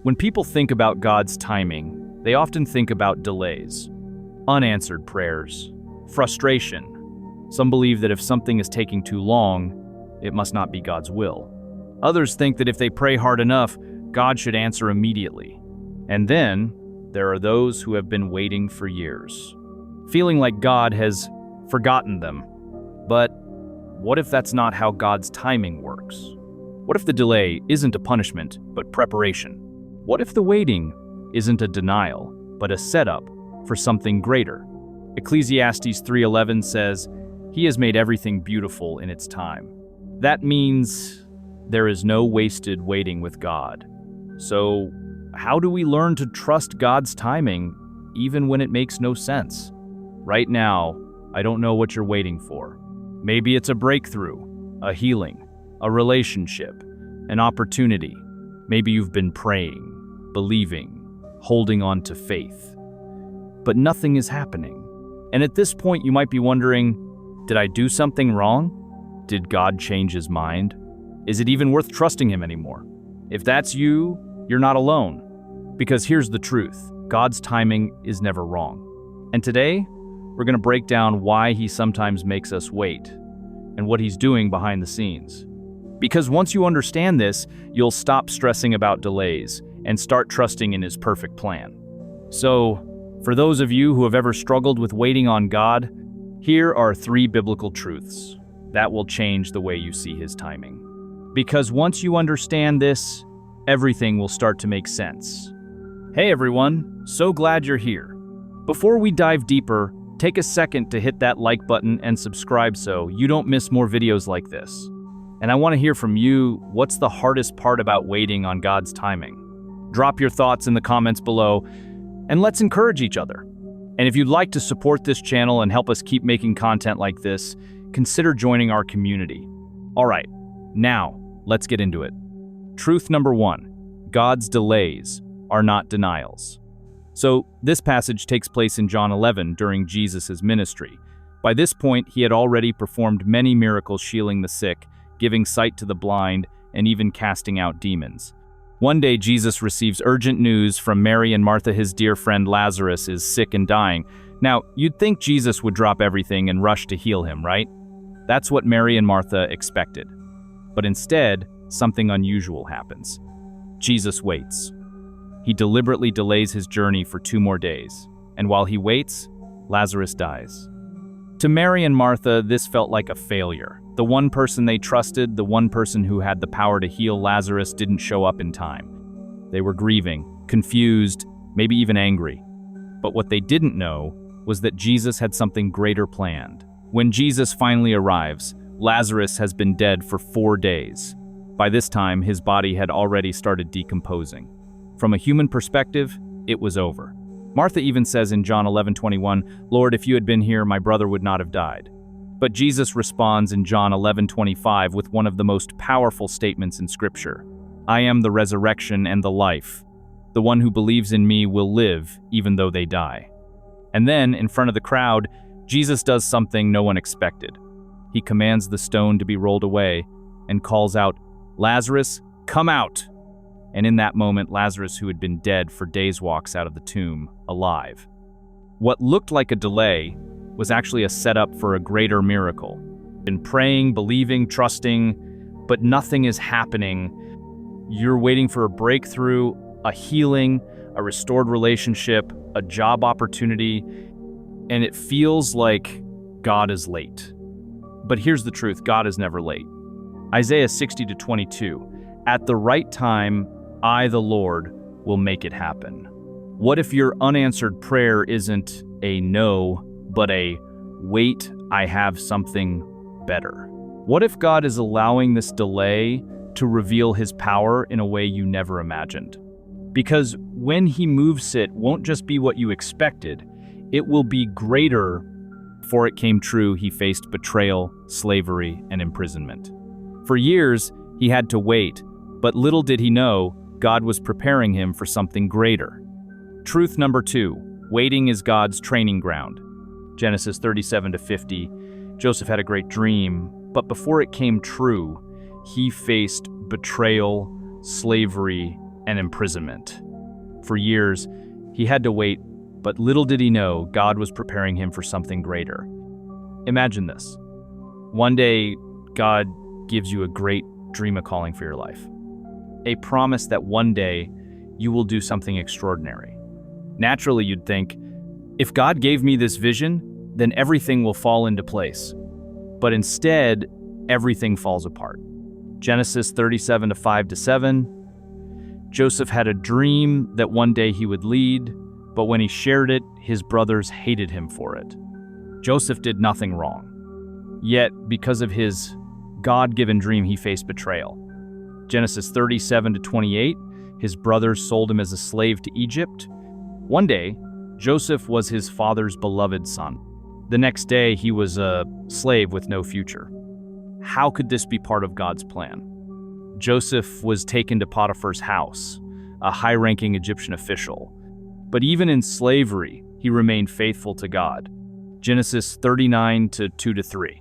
When people think about God's timing, they often think about delays, unanswered prayers, frustration. Some believe that if something is taking too long, it must not be God's will. Others think that if they pray hard enough, God should answer immediately. And then, there are those who have been waiting for years, feeling like God has forgotten them. But what if that's not how God's timing works? What if the delay isn't a punishment, but preparation? What if the waiting isn't a denial, but a setup for something greater? Ecclesiastes 3:11 says, "He has made everything beautiful in its time." That means there is no wasted waiting with God. So, how do we learn to trust God's timing even when it makes no sense? Right now, I don't know what you're waiting for. Maybe it's a breakthrough, a healing, a relationship, an opportunity. Maybe you've been praying, believing, holding on to faith, but nothing is happening. And at this point, you might be wondering, did I do something wrong? Did God change his mind? Is it even worth trusting him anymore? If that's you, you're not alone. Because here's the truth, God's timing is never wrong. And today, we're going to break down why he sometimes makes us wait and what he's doing behind the scenes. Because once you understand this, you'll stop stressing about delays and start trusting in his perfect plan. So, for those of you who have ever struggled with waiting on God, here are 3 biblical truths that will change the way you see his timing. Because once you understand this, everything will start to make sense. Hey everyone, so glad you're here. Before we dive deeper, take a second to hit that like button and subscribe so you don't miss more videos like this. And I want to hear from you, what's the hardest part about waiting on God's timing? Drop your thoughts in the comments below, and let's encourage each other. And if you'd like to support this channel and help us keep making content like this, consider joining our community. All right, now let's get into it. Truth number 1, God's delays are not denials. So this passage takes place in John 11 during Jesus' ministry. By this point, he had already performed many miracles healing the sick, giving sight to the blind, and even casting out demons. One day, Jesus receives urgent news from Mary and Martha. His dear friend Lazarus is sick and dying. Now, you'd think Jesus would drop everything and rush to heal him, right? That's what Mary and Martha expected. But instead, something unusual happens. Jesus waits. He deliberately delays his journey for 2 more days. And while he waits, Lazarus dies. To Mary and Martha, this felt like a failure. The one person they trusted, the one person who had the power to heal Lazarus, didn't show up in time. They were grieving, confused, maybe even angry. But what they didn't know was that Jesus had something greater planned. When Jesus finally arrives, Lazarus has been dead for 4 days. By this time, his body had already started decomposing. From a human perspective, it was over. Martha even says in John 11:21, "Lord, if you had been here, my brother would not have died." But Jesus responds in John 11:25 with one of the most powerful statements in Scripture. "I am the resurrection and the life. The one who believes in me will live even though they die." And then, in front of the crowd, Jesus does something no one expected. He commands the stone to be rolled away and calls out, "Lazarus, come out!" And in that moment, Lazarus, who had been dead for days, walks out of the tomb, alive. What looked like a delay was actually a setup for a greater miracle. Been praying, believing, trusting, but nothing is happening. You're waiting for a breakthrough, a healing, a restored relationship, a job opportunity, and it feels like God is late. But here's the truth, God is never late. Isaiah 60:22, "At the right time, I, the Lord, will make it happen." What if your unanswered prayer isn't a no, but a wait, I have something better? What if God is allowing this delay to reveal his power in a way you never imagined? Because when he moves, it won't just be what you expected, it will be greater. Before it came true, he faced betrayal, slavery, and imprisonment. For years, he had to wait, but little did he know, God was preparing him for something greater. Truth number 2, waiting is God's training ground. Genesis 37-50, Joseph had a great dream, but before it came true, he faced betrayal, slavery, and imprisonment. For years, he had to wait, but little did he know God was preparing him for something greater. Imagine this. One day, God gives you a great dream of calling for your life. A promise that one day you will do something extraordinary. Naturally, you'd think, if God gave me this vision, then everything will fall into place. But instead, everything falls apart. Genesis 37, 5-7. Joseph had a dream that one day he would lead, but when he shared it, his brothers hated him for it. Joseph did nothing wrong. Yet, because of his God-given dream, he faced betrayal. Genesis 37-28, his brothers sold him as a slave to Egypt. One day, Joseph was his father's beloved son. The next day, he was a slave with no future. How could this be part of God's plan? Joseph was taken to Potiphar's house, a high-ranking Egyptian official. But even in slavery, he remained faithful to God. Genesis 39-2-3.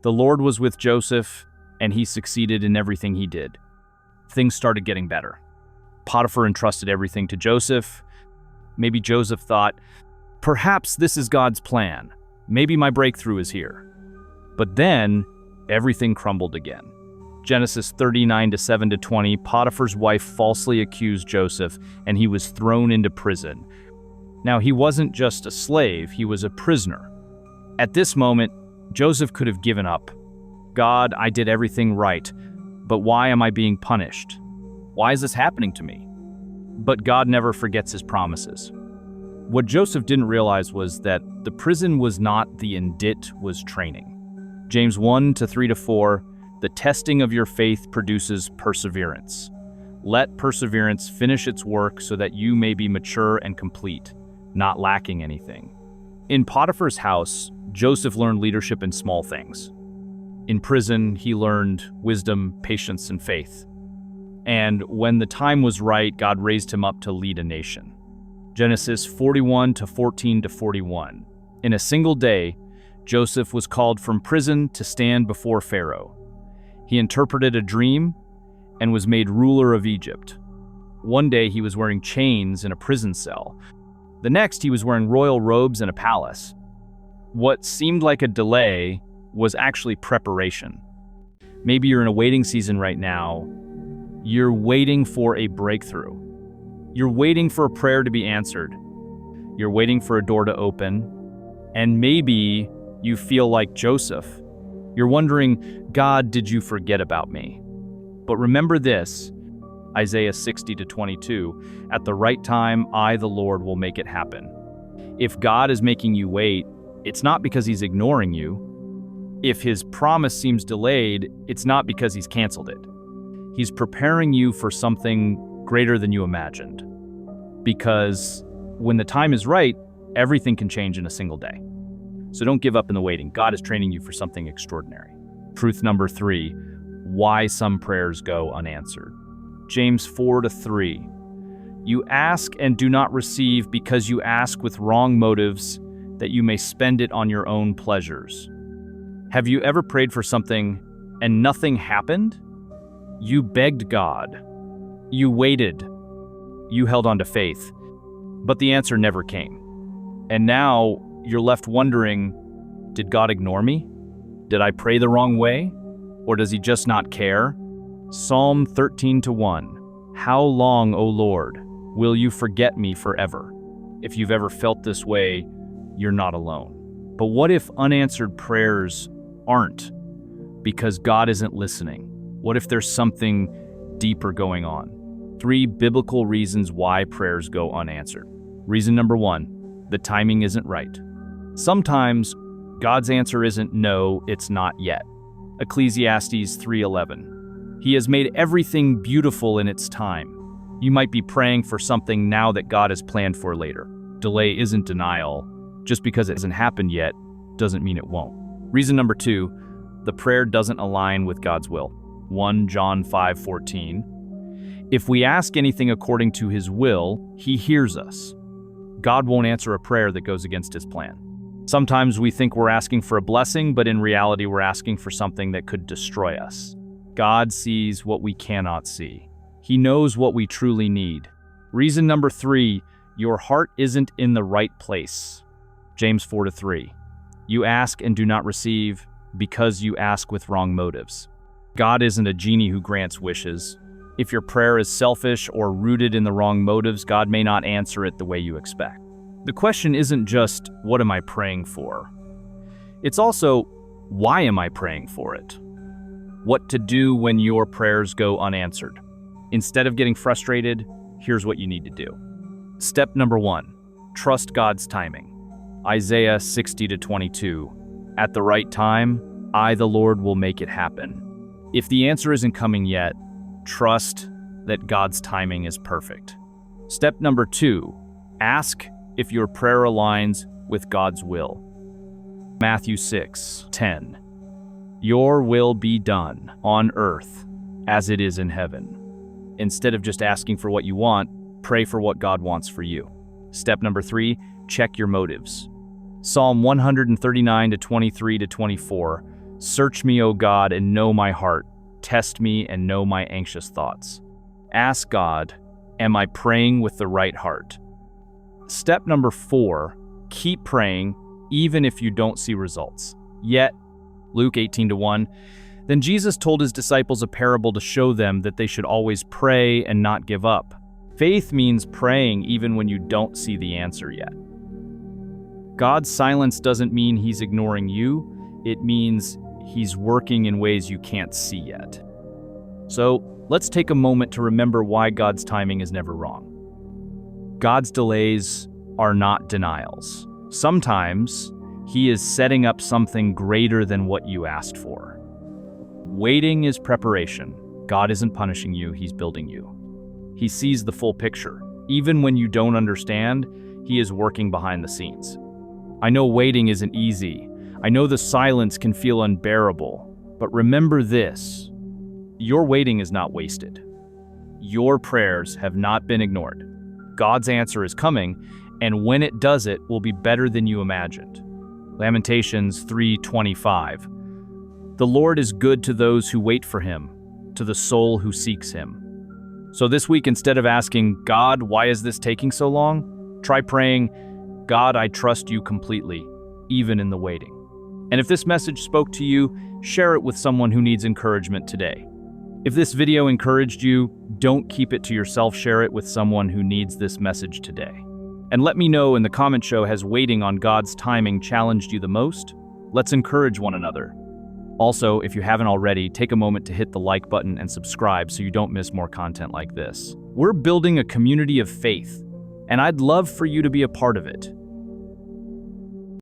The Lord was with Joseph, and he succeeded in everything he did. Things started getting better. Potiphar entrusted everything to Joseph. Maybe Joseph thought, perhaps this is God's plan. Maybe my breakthrough is here. But then, everything crumbled again. Genesis 39-7-20, Potiphar's wife falsely accused Joseph, and he was thrown into prison. Now, he wasn't just a slave, he was a prisoner. At this moment, Joseph could have given up. God, I did everything right, but why am I being punished? Why is this happening to me? But God never forgets his promises. What Joseph didn't realize was that the prison was not the end, it was training. James 1-3-4, the testing of your faith produces perseverance. Let perseverance finish its work so that you may be mature and complete, not lacking anything. In Potiphar's house, Joseph learned leadership in small things. In prison, he learned wisdom, patience, and faith. And when the time was right, God raised him up to lead a nation. Genesis 41-14-41. In a single day, Joseph was called from prison to stand before Pharaoh. He interpreted a dream and was made ruler of Egypt. One day he was wearing chains in a prison cell. The next he was wearing royal robes in a palace. What seemed like a delay was actually preparation. Maybe you're in a waiting season right now. You're waiting for a breakthrough. You're waiting for a prayer to be answered. You're waiting for a door to open. And maybe you feel like Joseph. You're wondering, God, did you forget about me? But remember this, Isaiah 60-22, at the right time, I, the Lord, will make it happen. If God is making you wait, it's not because he's ignoring you. If his promise seems delayed, it's not because he's canceled it. He's preparing you for something greater than you imagined. Because when the time is right, everything can change in a single day. So don't give up in the waiting. God is training you for something extraordinary. Truth number 3, why some prayers go unanswered. James 4-3. You ask and do not receive because you ask with wrong motives, that you may spend it on your own pleasures. Have you ever prayed for something and nothing happened? You begged God. You waited. You held on to faith. But the answer never came. And now you're left wondering, did God ignore me? Did I pray the wrong way? Or does he just not care? Psalm 13-1. How long, O Lord, will you forget me forever? If you've ever felt this way, you're not alone. But what if unanswered prayers aren't because God isn't listening? What if there's something deeper going on? 3 biblical reasons why prayers go unanswered. Reason number 1, the timing isn't right. Sometimes God's answer isn't no, it's not yet. Ecclesiastes 3:11. He has made everything beautiful in its time. You might be praying for something now that God has planned for later. Delay isn't denial. Just because it hasn't happened yet doesn't mean it won't. Reason number 2, the prayer doesn't align with God's will. 1 John 5:14. If we ask anything according to his will, he hears us. God won't answer a prayer that goes against his plan. Sometimes we think we're asking for a blessing, but in reality we're asking for something that could destroy us. God sees what we cannot see. He knows what we truly need. Reason number 3, your heart isn't in the right place. James 4:3. You ask and do not receive because you ask with wrong motives. God isn't a genie who grants wishes. If your prayer is selfish or rooted in the wrong motives, God may not answer it the way you expect. The question isn't just, what am I praying for? It's also, why am I praying for it? What to do when your prayers go unanswered. Instead of getting frustrated, here's what you need to do. Step number 1, trust God's timing. Isaiah 60:22. At the right time, I, the Lord, will make it happen. If the answer isn't coming yet, trust that God's timing is perfect. Step number 2, ask if your prayer aligns with God's will. Matthew 6:10. Your will be done on earth as it is in heaven. Instead of just asking for what you want, pray for what God wants for you. Step number 3, check your motives. Psalm 139:23-24. Search me, O God, and know my heart. Test me and know my anxious thoughts. Ask God, am I praying with the right heart? Step number 4, keep praying even if you don't see results. Yet, Luke 18:1, then Jesus told his disciples a parable to show them that they should always pray and not give up. Faith means praying even when you don't see the answer yet. God's silence doesn't mean he's ignoring you. It means he's working in ways you can't see yet. So let's take a moment to remember why God's timing is never wrong. God's delays are not denials. Sometimes he is setting up something greater than what you asked for. Waiting is preparation. God isn't punishing you, he's building you. He sees the full picture. Even when you don't understand, he is working behind the scenes. I know waiting isn't easy. I know the silence can feel unbearable. But remember this, your waiting is not wasted. Your prayers have not been ignored. God's answer is coming, and when it does, it will be better than you imagined. Lamentations 3:25. The Lord is good to those who wait for him, to the soul who seeks him. So this week, instead of asking, God, why is this taking so long? Try praying, God, I trust you completely, even in the waiting. And if this message spoke to you, share it with someone who needs encouragement today. If this video encouraged you, don't keep it to yourself, share it with someone who needs this message today. And let me know in the comment show, has waiting on God's timing challenged you the most? Let's encourage one another. Also, if you haven't already, take a moment to hit the like button and subscribe so you don't miss more content like this. We're building a community of faith, and I'd love for you to be a part of it.